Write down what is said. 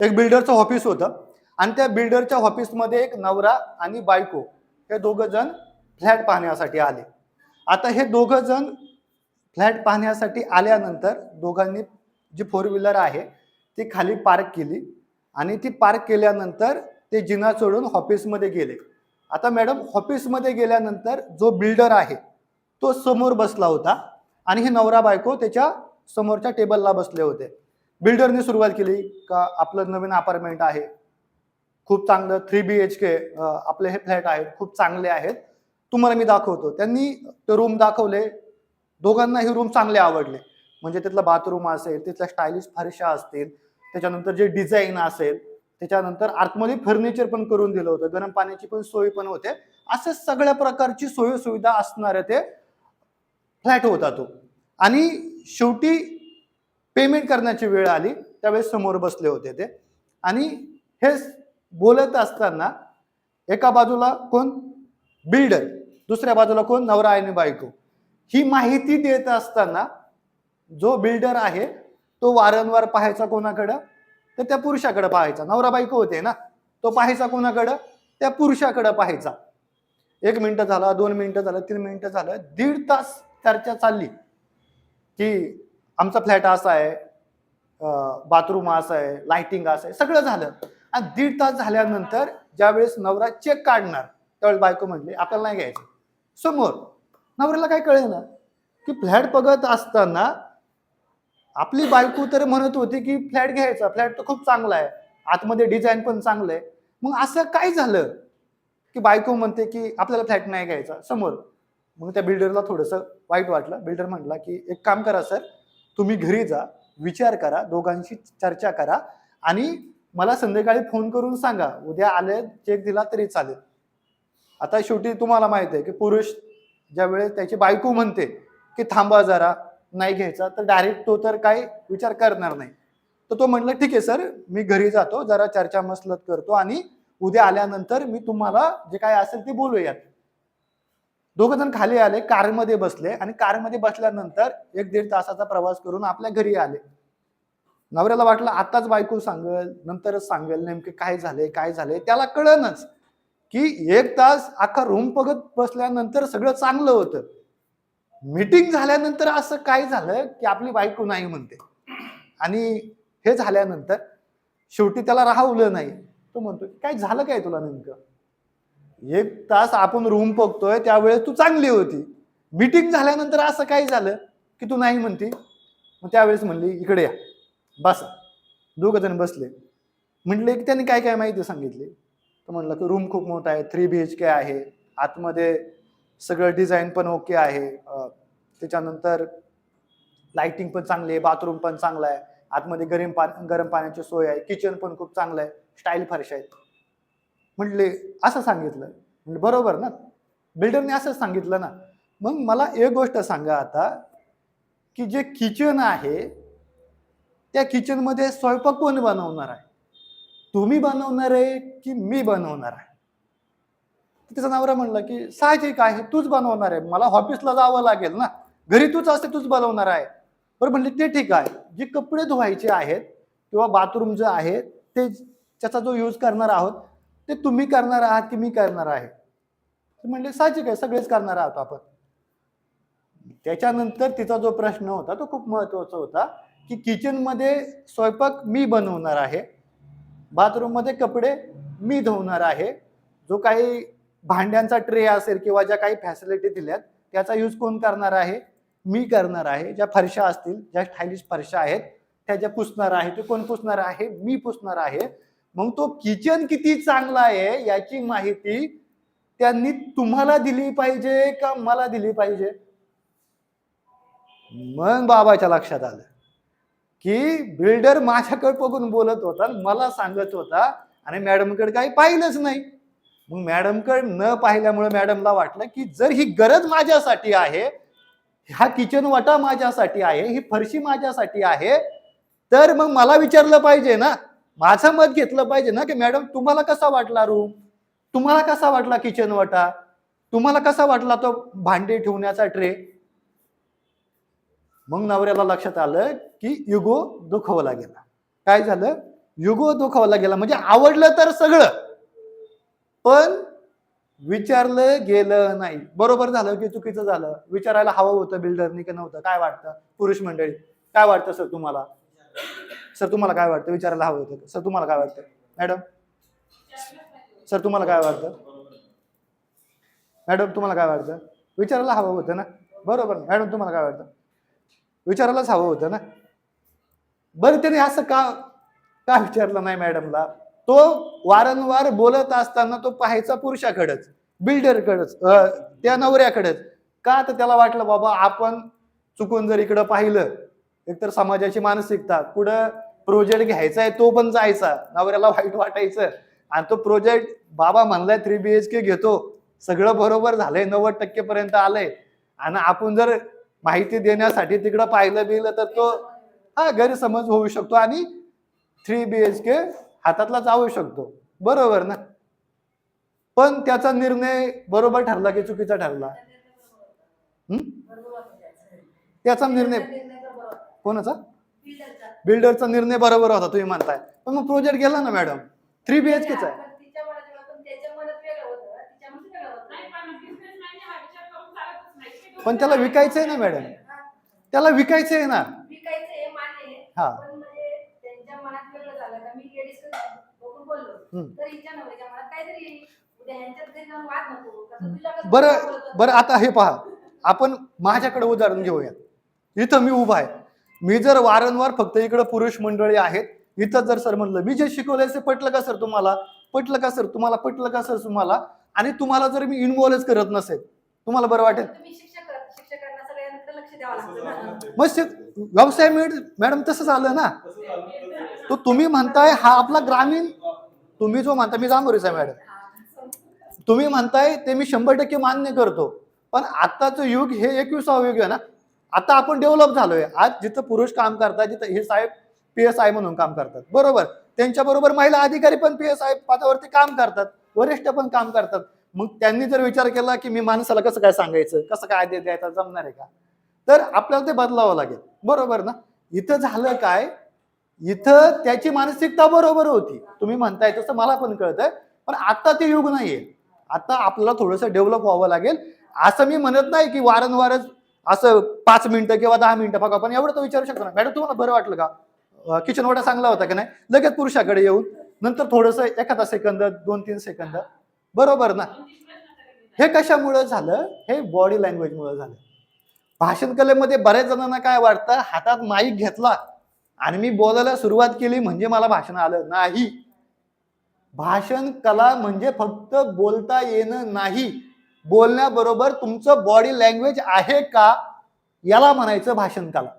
एक बिल्डरचं ऑफिस होतं आणि त्या बिल्डरच्या ऑफिसमध्ये एक नवरा आणि बायको हे दोघं जण फ्लॅट पाहण्यासाठी आले. आता हे दोघं जण फ्लॅट पाहण्यासाठी आल्यानंतर दोघांनी जी फोर व्हीलर आहे ती खाली पार्क केली आणि ती पार्क केल्यानंतर ते जिना चढून ऑफिसमध्ये गेले. आता मॅडम ऑफिसमध्ये गेल्यानंतर जो बिल्डर आहे तो समोर बसला होता आणि हे नवरा बायको त्याच्या समोरच्या टेबलला बसले होते. बिल्डरने सुरुवात केली का आपलं नवीन अपार्टमेंट आहे, खूप चांगलं 3 BHK आपले हे फ्लॅट आहेत, खूप चांगले आहेत, तुम्हाला मी दाखवतो. त्यांनी ते रूम दाखवले. दोघांनाही रूम चांगले आवडले. म्हणजे तिथलं बाथरूम असेल, तिथल्या स्टायलिश फरशा असतील, त्याच्यानंतर जे डिझाईन असेल, त्याच्यानंतर आतमध्ये फर्निचर पण करून दिलं होतं, गरम पाण्याची पण सोय पण होते. अशा सगळ्या प्रकारची सोयी सुविधा असणारे ते फ्लॅट होता तो. आणि शेवटी पेमेंट करण्याची वेळ आली त्यावेळेस समोर बसले होते ते. आणि हे बोलत असताना एका बाजूला कोण बिल्डर, दुसऱ्या बाजूला कोण नवरा आणि बायको. ही माहिती देत असताना जो बिल्डर आहे तो वारंवार पाहायचा कोणाकडं, तर त्या पुरुषाकडे पाहायचा. नवरा बायको होते ना, तो पाहायचा कोणाकडं, त्या पुरुषाकडे पाहायचा. 1 मिनिट झाला, 2 मिनिटं झालं, 3 मिनिटं झालं, 1.5 तास चर्चा चालली की आमचा फ्लॅट असा आहे, बाथरूम असं आहे, लाइटिंग असं आहे, सगळं झालं. आणि 1.5 तास झाल्यानंतर ज्यावेळेस नवरा चेक काढणार त्यावेळेस बायको म्हटली आपल्याला नाही घ्यायचं. समोर नवऱ्याला काय कळेल ना की फ्लॅट बघत असताना आपली बायको तर म्हणत होती की फ्लॅट घ्यायचा, फ्लॅट तर खूप चांगला आहे, आतमध्ये डिझाईन पण चांगलं आहे. मग असं काय झालं की बायको म्हणते की आपल्याला फ्लॅट नाही घ्यायचा समोर. मग त्या बिल्डरला थोडंसं वाईट वाटलं. बिल्डर म्हटला की एक काम करा सर, तुम्ही घरी जा, विचार करा, दोघांशी चर्चा करा आणि मला संध्याकाळी फोन करून सांगा, उद्या आले चेक दिला तरी चालेल. आता शेवटी तुम्हाला माहित आहे की पुरुष ज्या वेळेस त्याची बायको म्हणते की थांबा जरा, नाही घ्यायचा, तर डायरेक्ट तो तर काही विचार करणार नाही. तर तो म्हटलं ठीक आहे सर, मी घरी जातो, जरा चर्चा मसलत करतो आणि उद्या आल्यानंतर मी तुम्हाला जे काय असेल ते बोलूयात. दोघ जण खाली आले, कारमध्ये बसले आणि कारमध्ये बसल्यानंतर 1-1.5 तासाचा प्रवास करून आपल्या घरी आले. नवऱ्याला वाटलं आताच बायको सांगेल, नंतरच सांगेल नेमके काय झाले काय झाले. त्याला कळेनाच की 1 तास अख्खा रूम बघत बसल्यानंतर सगळं चांगलं होतं. मीटिंग झाल्यानंतर असं काय झालं की आपली बायको नाही म्हणते. आणि हे झाल्यानंतर शेवटी त्याला राहवलं नाही. तो म्हणतो काय झालं काय तुला नेमकं? 1 तास आपण रूम बघतोय त्यावेळेस तू चांगली होती. मीटिंग झाल्यानंतर असं काय झालं की तू नाही म्हणती? मग त्यावेळेस म्हणली इकडे या, बसा. दोघ जण बसले. म्हटले की त्यांनी काय काय माहिती सांगितली. तर म्हणलं की रूम खूप मोठा आहे, 3 BHK आहे, आतमध्ये सगळं डिझाईन पण ओके आहे, त्याच्यानंतर लाइटिंग पण चांगली आहे, बाथरूम पण चांगला आहे, आतमध्ये गरम पाण्याची सोय आहे, किचन पण खूप चांगलं आहे, स्टाईल फरशा आहेत. म्हटले असं सांगितलं. म्हटलं बरोबर ना, बिल्डरने असंच सांगितलं ना. मग मला एक गोष्ट सांगा आता की जे किचन आहे त्या किचनमध्ये स्वयंपाक कोण बनवणार आहे? तुम्ही बनवणार आहे की मी बनवणार आहे? तिचा नवरा म्हणला की साहजिक आहे, तूच बनवणार आहे, मला ऑफिसला जावं लागेल ना, घरी तूच असते, तूच बनवणार आहे. बरं म्हणले ते ठीक आहे, जे कपडे धुवायचे आहेत किंवा बाथरूम जे आहे ते त्याचा जो यूज करणार आहोत ते तुम्ही करणार आहात की मी करणार आहे? म्हणले साहजिक आहे, सगळेच करणार आहोत आपण. त्याच्यानंतर तिचा जो प्रश्न होता तो खूप महत्वाचा होता की किचनमध्ये स्वयंपाक मी बनवणार आहे, बाथरूममध्ये कपडे मी धुवणार आहे, जो काही भांड्यांचा ट्रे असेल किंवा ज्या काही फॅसिलिटी दिल्यात त्याचा यूज कोण करणार आहे? मी करणार आहे. ज्या फरशा असतील, ज्या स्टायलिश फरशा आहेत त्या ज्या पुसणार आहे ते कोण पुसणार आहे? मी पुसणार आहे. मग तो किचन किती चांगला आहे याची माहिती त्यांनी तुम्हाला दिली पाहिजे का मला दिली पाहिजे? मग बाबाच्या लक्षात आलं की बिल्डर माझ्याकडे बघून बोलत होता, मला सांगत होता आणि मॅडमकडे काही पाहिलंच नाही. मग मॅडमकडे न पाहिल्यामुळे मॅडमला वाटलं की जर ही गरज माझ्यासाठी आहे, हा किचन वाटा माझ्यासाठी आहे, ही फरशी माझ्यासाठी आहे, तर मग मला विचारलं पाहिजे ना, माझं मत घेतलं पाहिजे ना की मॅडम तुम्हाला कसा वाटला रूम, तुम्हाला कसा वाटला किचन वाटा, तुम्हाला कसा वाटला तो भांडे ठेवण्याचा ट्रे? मग नवऱ्याला लक्षात आलं की इगो दुखवला गेला. काय झालं? युगो दुखावला गेला म्हणजे आवडलं तर सगळं, पण विचारलं गेलं नाही. बरोबर झालं की चुकीचं झालं? विचारायला हवं होतं बिल्डरनी की नव्हतं? काय वाटतं पुरुष मंडळी? काय वाटतं सर तुम्हाला? सर तुम्हाला काय वाटतं? विचारायला हवं होतं सर, तुम्हाला काय वाटतं मॅडम? सर तुम्हाला काय वाटतं मॅडम? तुम्हाला काय वाटतं? विचारायला हवं होतं ना? बरोबर मॅडम, तुम्हाला काय वाटतं? विचारायलाच हवं होतं ना? बरं त्याने असं का का विचारलं नाही मॅडमला? तो वारंवार बोलत असताना तो पाहायचा पुरुषाकडेच, बिल्डरकडेच, त्या नवऱ्याकडेच. का तर त्याला वाटलं बाबा आपण चुकून जर इकडं पाहिलं, एकतर समाजाची मानसिकता, पुढं प्रोजेक्ट घ्यायचा आहे तो पण जायचा, नवऱ्याला वाईट वाटायचं. आणि तो प्रोजेक्ट बाबा म्हणलाय 3 BHK घेतो, सगळं बरोबर झालंय, 90% पर्यंत आलंय, आणि आपण जर माहिती देण्यासाठी तिकडं पाहिलं बिलं तर तो गैरसमज होऊ शकतो आणि 3 BHK हातातला जाऊ शकतो. बरोबर ना? पण त्याचा निर्णय बरोबर ठरला की चुकीचा ठरला? त्याचा निर्णय कोणाचा? बिल्डरचा निर्णय बरोबर होता तुम्ही म्हणताय, पण मग प्रोजेक्ट गेला ना मॅडम. 3 BHKचा आहे. पण त्याला विकायचंय ना मॅडम, त्याला विकायचंय ना. हा बरं बरं, आता हे पहा, आपण माझ्याकडे उदाहरण घेऊया. इथं मी उभा आहे, मी जर वारंवार फक्त इकडे पुरुष मंडळी आहेत, इथं जर सर म्हणलं मी जे शिकवलंय ते पटलं का सर तुम्हाला? पटलं का सर तुम्हाला? पटलं का सर तुम्हाला? आणि तुम्हाला जर मी इन्व्हॉल्वच करत नसेल, तुम्हाला बरं वाटेल? मग व्यवसाय मॅडम तसंच आलं ना. तो तुम्ही म्हणताय हा आपला ग्रामीण, तुम्ही जो म्हणता, मी जांभोरीचा आहे मॅडम, तुम्ही म्हणताय ते मी 100% मान्य करतो, पण आताचं युग हे 21वा युग आहे ना. आता आपण डेव्हलप झालोय. आज जिथं पुरुष काम करतात, जिथं हे साहेब PSI म्हणून काम करतात, बरोबर, त्यांच्या बरोबर महिला अधिकारी पण PSI पदावरती काम करतात, वरिष्ठ पण काम करतात. मग त्यांनी जर विचार केला की मी माणसाला कसं काय सांगायचं, कसं काय आदेश द्यायचा, जमणार आहे का? तर आपल्याला ते बदलावं लागेल, बरोबर ना? इथं झालं काय, इथं त्याची मानसिकता बरोबर होती, तुम्ही म्हणताय तसं मला पण कळतंय, पण आता ते युग नाहीये. आता आपल्याला थोडंसं डेव्हलप व्हावं लागेल. असं मी म्हणत नाही की वारंवारच असं 5 मिनिटं किंवा 10 मिनिटं बघा, पण एवढं तर विचारू शकतो ना मॅडम, तुम्हाला बरं वाटलं का किचन वडा चांगला होता की नाही, लगेच पुरुषाकडे येऊन नंतर थोडंसं एखादा सेकंद 2-3 सेकंद, बरोबर ना? हे कशामुळे झालं? हे बॉडी लँग्वेजमुळे झालं. भाषण कलेमध्ये बऱ्याच जणांना काय वाटतं, हातात माईक घेतला आणि मी बोलायला सुरुवात केली म्हणजे मला भाषण आलं नाही. भाषण कला म्हणजे फक्त बोलता येणं नाही, बोलण्याबरोबर तुमचं बॉडी लँग्वेज आहे का, याला म्हणायचं भाषण कला.